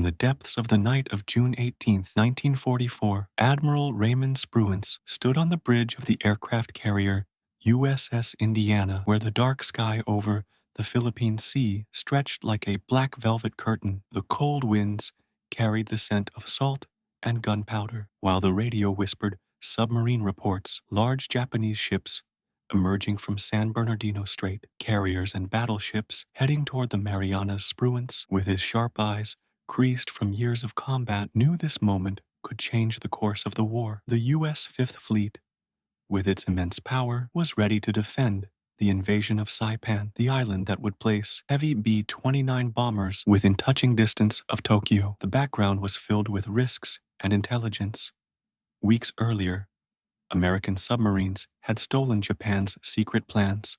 In the depths of the night of June 18, 1944, Admiral Raymond Spruance stood on the bridge of the aircraft carrier USS Indiana, where the dark sky over the Philippine Sea stretched like a black velvet curtain. The cold winds carried the scent of salt and gunpowder, while the radio whispered submarine reports. Large Japanese ships emerging from San Bernardino Strait, carriers and battleships heading toward the Marianas. Spruance, with his sharp eyes creased from years of combat, knew this moment could change the course of the war. The U.S. Fifth Fleet, with its immense power, was ready to defend the invasion of Saipan, the island that would place heavy B-29 bombers within touching distance of Tokyo. The background was filled with risks and intelligence. Weeks earlier, American submarines had stolen Japan's secret plans,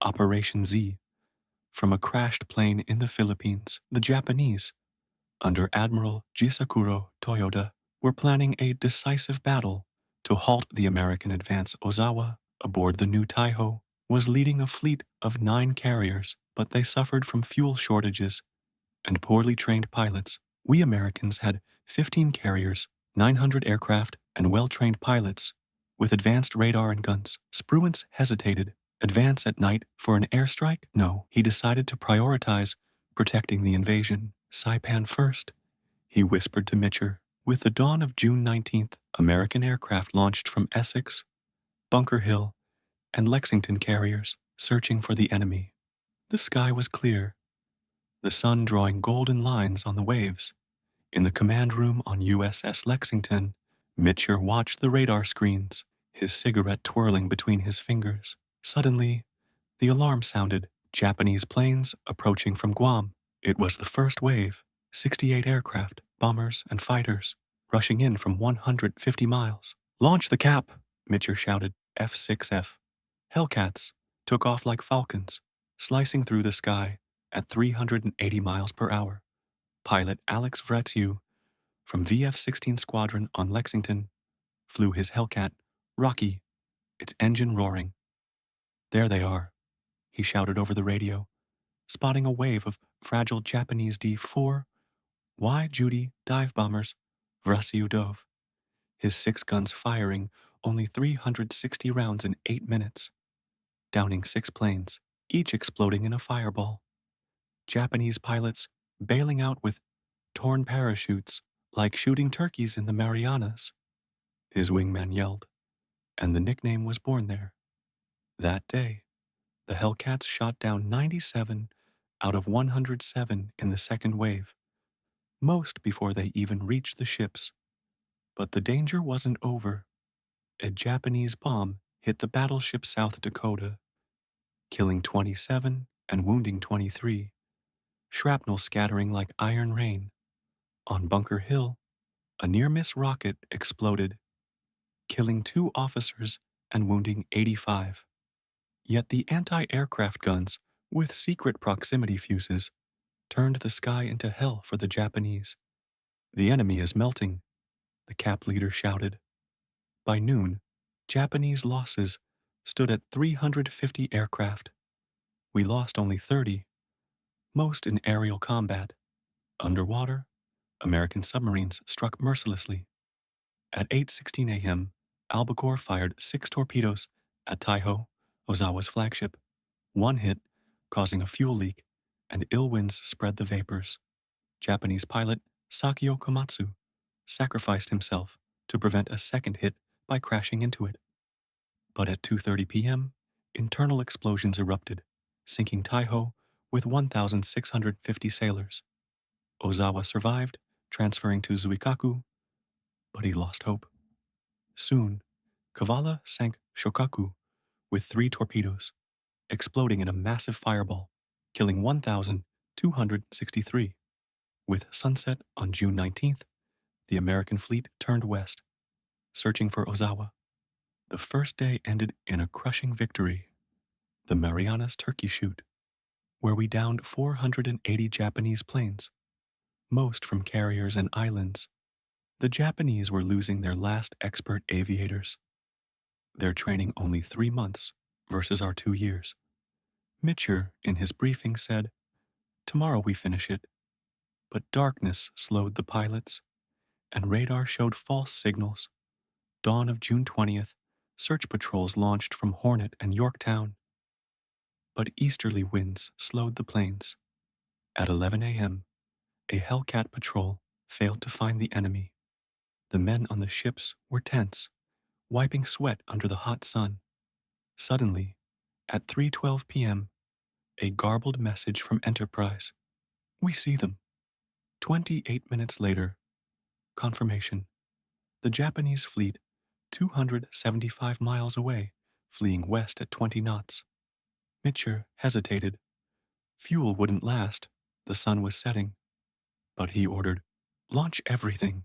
Operation Z, from a crashed plane in the Philippines. The Japanese, under Admiral Gisakuro Toyoda, were planning a decisive battle to halt the American advance. Ozawa, aboard the new Taihō, was leading a fleet of 9 carriers, but they suffered from fuel shortages and poorly trained pilots. We Americans had 15 carriers, 900 aircraft, and well-trained pilots with advanced radar and guns. Spruance hesitated. Advance at night for an airstrike? No, he decided to prioritize protecting the invasion. Saipan first, he whispered to Mitscher. With the dawn of June 19th, American aircraft launched from Essex, Bunker Hill, and Lexington carriers, searching for the enemy. The sky was clear, the sun drawing golden lines on the waves. In the command room on USS Lexington, Mitscher watched the radar screens, his cigarette twirling between his fingers. Suddenly, the alarm sounded. Japanese planes approaching from Guam. It was the first wave, 68 aircraft, bombers, and fighters, rushing in from 150 miles. Launch the cap, Mitscher shouted. F-6F. Hellcats took off like falcons, slicing through the sky at 380 miles per hour. Pilot Alex Vretzu from VF-16 Squadron on Lexington flew his Hellcat, Rocky, its engine roaring. There they are, he shouted over the radio, spotting a wave of fragile Japanese D-4 Y Judy dive bombers, Vretzu dove, his 6 guns firing only 360 rounds in 8 minutes, downing 6 planes, each exploding in a fireball. Japanese pilots bailing out with torn parachutes like shooting turkeys in the Marianas, his wingman yelled, and the nickname was born there. That day, the Hellcats shot down 97 out of 107 in the second wave, most before they even reached the ships. But the danger wasn't over. A Japanese bomb hit the battleship South Dakota, killing 27 and wounding 23, shrapnel scattering like iron rain. On Bunker Hill, a near-miss rocket exploded, killing 2 officers and wounding 85. Yet the anti-aircraft guns, with secret proximity fuses, turned the sky into hell for the Japanese. The enemy is melting, the cap leader shouted. By noon, Japanese losses stood at 350 aircraft. We lost only 30, most in aerial combat. Underwater, American submarines struck mercilessly. At 8:16 a.m., Albacore fired 6 torpedoes at Taihō, Ozawa's flagship. 1 hit, causing a fuel leak, and ill winds spread the vapors. Japanese pilot Sakio Komatsu sacrificed himself to prevent a second hit by crashing into it. But at 2:30 p.m., internal explosions erupted, sinking Taihō with 1,650 sailors. Ozawa survived, transferring to Shōkakū, but he lost hope. Soon, Kavala sank Shōkakū with 3 torpedoes, exploding in a massive fireball, killing 1,263. With sunset on June 19th, the American fleet turned west, searching for Ozawa. The first day ended in a crushing victory, the Marianas Turkey Shoot, where we downed 480 Japanese planes, most from carriers and islands. The Japanese were losing their last expert aviators, their training only 3 months versus our 2 years. Mitscher, in his briefing, said, "Tomorrow we finish it. But darkness slowed the pilots, and radar showed false signals. Dawn of June 20th, search patrols launched from Hornet and Yorktown. But easterly winds slowed the planes. At 11 a.m., a Hellcat patrol failed to find the enemy. The men on the ships were tense, wiping sweat under the hot sun. Suddenly, at 3:12 p.m., a garbled message from Enterprise. We see them. 28 minutes later, confirmation. The Japanese fleet, 275 miles away, fleeing west at 20 knots. Mitscher hesitated. Fuel wouldn't last. The sun was setting. But he ordered, launch everything.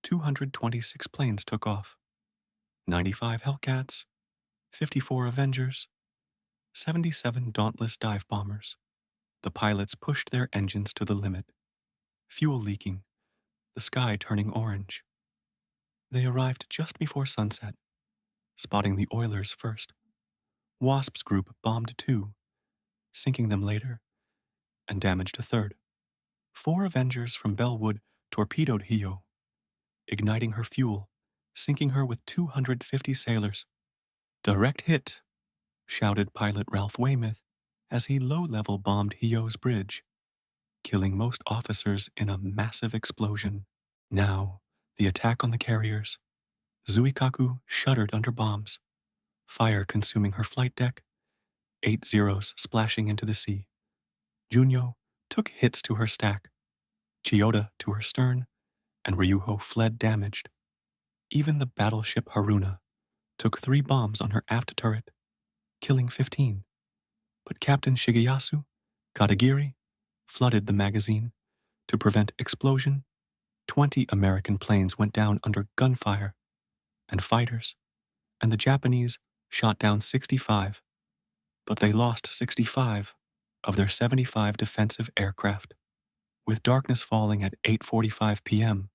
226 planes took off. 95 Hellcats, 54 Avengers, 77 Dauntless dive bombers. The pilots pushed their engines to the limit. Fuel leaking, the sky turning orange. They arrived just before sunset, spotting the oilers first. Wasp's group bombed 2, sinking them later, and damaged a third. 4 Avengers from Bellwood torpedoed Hiyō, igniting her fuel, sinking her with 250 sailors. Direct hit, shouted pilot Ralph Weymouth as he low-level bombed Hiyō's bridge, killing most officers in a massive explosion. Now, the attack on the carriers. Shōkakū shuddered under bombs, fire consuming her flight deck, 8 Zeros splashing into the sea. Junyo took hits to her stack, Chiyoda to her stern, and Ryuho fled damaged. Even the battleship Haruna took 3 bombs on her aft turret, killing 15. But Captain Shigeyasu Katagiri flooded the magazine. To prevent explosion, 20 American planes went down under gunfire and fighters, and the Japanese shot down 65, but they lost 65 of their 75 defensive aircraft. With darkness falling at 8:45 p.m.,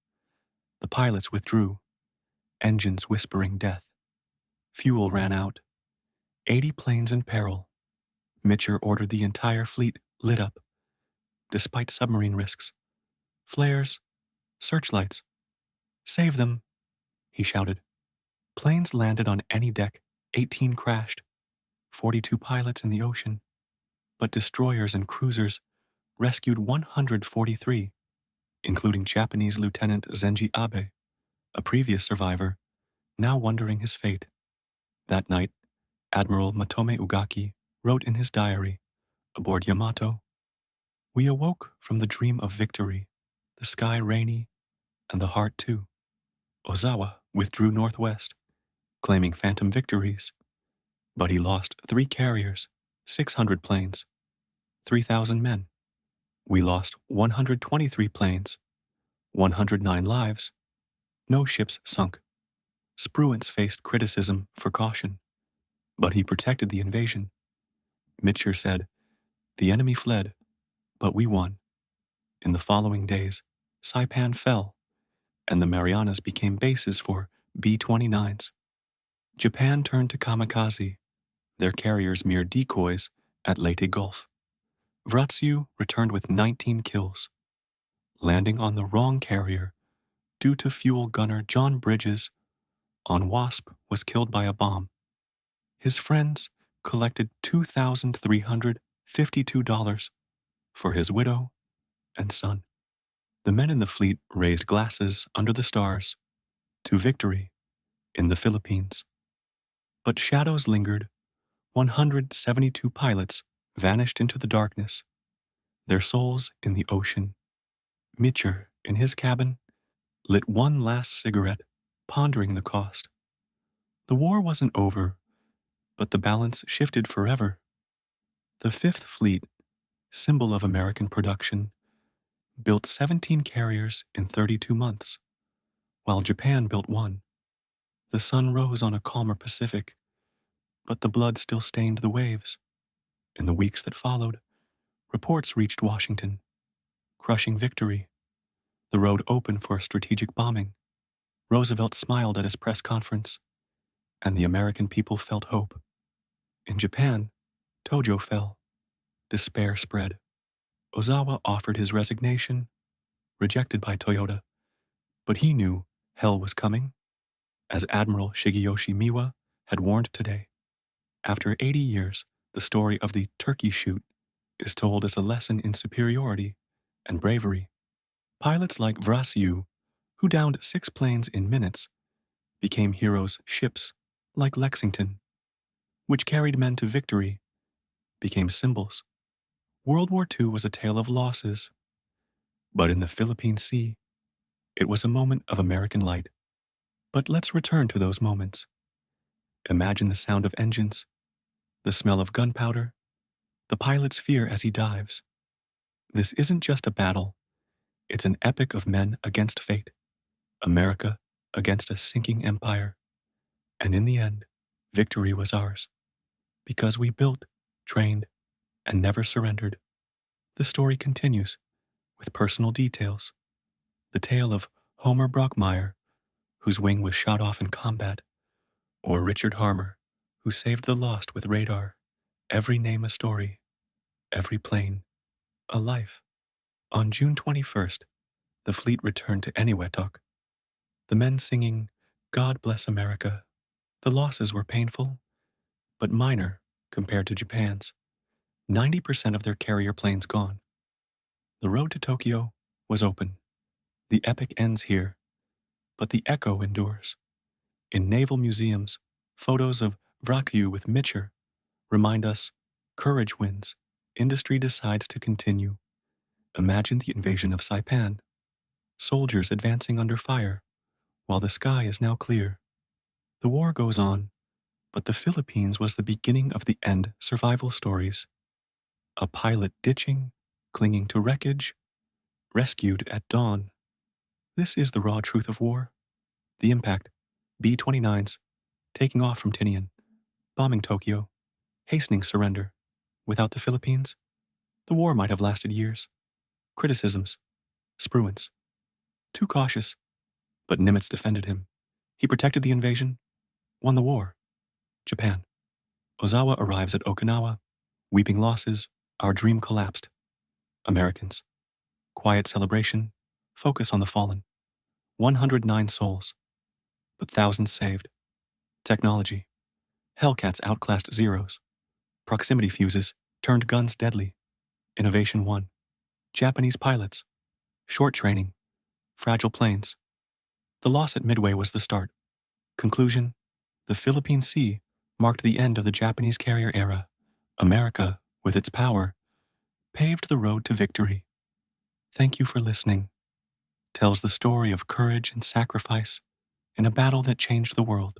the pilots withdrew, engines whispering death. Fuel ran out. 80 planes in peril. Mitscher ordered the entire fleet lit up, despite submarine risks. Flares, searchlights. Save them, he shouted. Planes landed on any deck, 18 crashed, 42 pilots in the ocean, but destroyers and cruisers rescued 143, including Japanese Lieutenant Zenji Abe, a previous survivor, now wondering his fate. That night, Admiral Matome Ugaki wrote in his diary, aboard Yamato, we awoke from the dream of victory, the sky rainy, and the heart too. Ozawa withdrew northwest, claiming phantom victories, but he lost 3 carriers, 600 planes, 3,000 men. We lost 123 planes, 109 lives, no ships sunk. Spruance faced criticism for caution, but he protected the invasion. Mitscher said, the enemy fled, but we won. In the following days, Saipan fell, and the Marianas became bases for B-29s. Japan turned to kamikaze, their carriers mere decoys at Leyte Gulf. Vratsu returned with 19 kills, landing on the wrong carrier due to fuel gunner John Bridges on Wasp was killed by a bomb. His friends collected $2,352 for his widow and son. The men in the fleet raised glasses under the stars to victory in the Philippines. But shadows lingered. 172 pilots vanished into the darkness, their souls in the ocean. Mitscher, in his cabin, lit one last cigarette, pondering the cost. The war wasn't over, but the balance shifted forever. The Fifth Fleet, symbol of American production, built 17 carriers in 32 months, while Japan built 1. The sun rose on a calmer Pacific, but the blood still stained the waves. In the weeks that followed, reports reached Washington, crushing victory, the road open for strategic bombing. Roosevelt smiled at his press conference, and the American people felt hope. In Japan, Tojo fell. Despair spread. Ozawa offered his resignation, rejected by Toyota, but he knew hell was coming, as Admiral Shigeyoshi Miwa had warned today. After 80 years, the story of the Turkey Shoot is told as a lesson in superiority and bravery. Pilots like Vrasiu, who downed 6 planes in minutes, became heroes. Ships like Lexington, which carried men to victory, became symbols. World War II was a tale of losses, but in the Philippine Sea, it was a moment of American light. But let's return to those moments. Imagine the sound of engines, the smell of gunpowder, the pilot's fear as he dives. This isn't just a battle, it's an epic of men against fate, America against a sinking empire. And in the end, victory was ours, because we built, trained, and never surrendered. The story continues with personal details. The tale of Homer Brockmeyer, whose wing was shot off in combat, or Richard Harmer, who saved the lost with radar. Every name a story, every plane a life. On June 21st, the fleet returned to Eniwetok, the men singing, "God Bless America." The losses were painful, but minor compared to Japan's. 90% of their carrier planes gone. The road to Tokyo was open. The epic ends here, but the echo endures. In naval museums, photos of Vrasiu with Mitscher remind us courage wins, industry decides to continue. Imagine the invasion of Saipan, soldiers advancing under fire while the sky is now clear. The war goes on, but the Philippines was the beginning of the end. Survival stories. A pilot ditching, clinging to wreckage, rescued at dawn. This is the raw truth of war. The impact. B-29s, taking off from Tinian, bombing Tokyo, hastening surrender. Without the Philippines, the war might have lasted years. Criticisms. Spruance. Too cautious, but Nimitz defended him. He protected the invasion, won the war. Japan. Ozawa arrives at Okinawa, weeping losses, our dream collapsed. Americans. Quiet celebration, focus on the fallen. 109 souls, but thousands saved. Technology. Hellcats outclassed Zeros. Proximity fuses turned guns deadly. Innovation won. Japanese pilots. Short training. Fragile planes. The loss at Midway was the start. Conclusion. The Philippine Sea marked the end of the Japanese carrier era. America, with its power, paved the road to victory. Thank you for listening. Tells the story of courage and sacrifice in a battle that changed the world.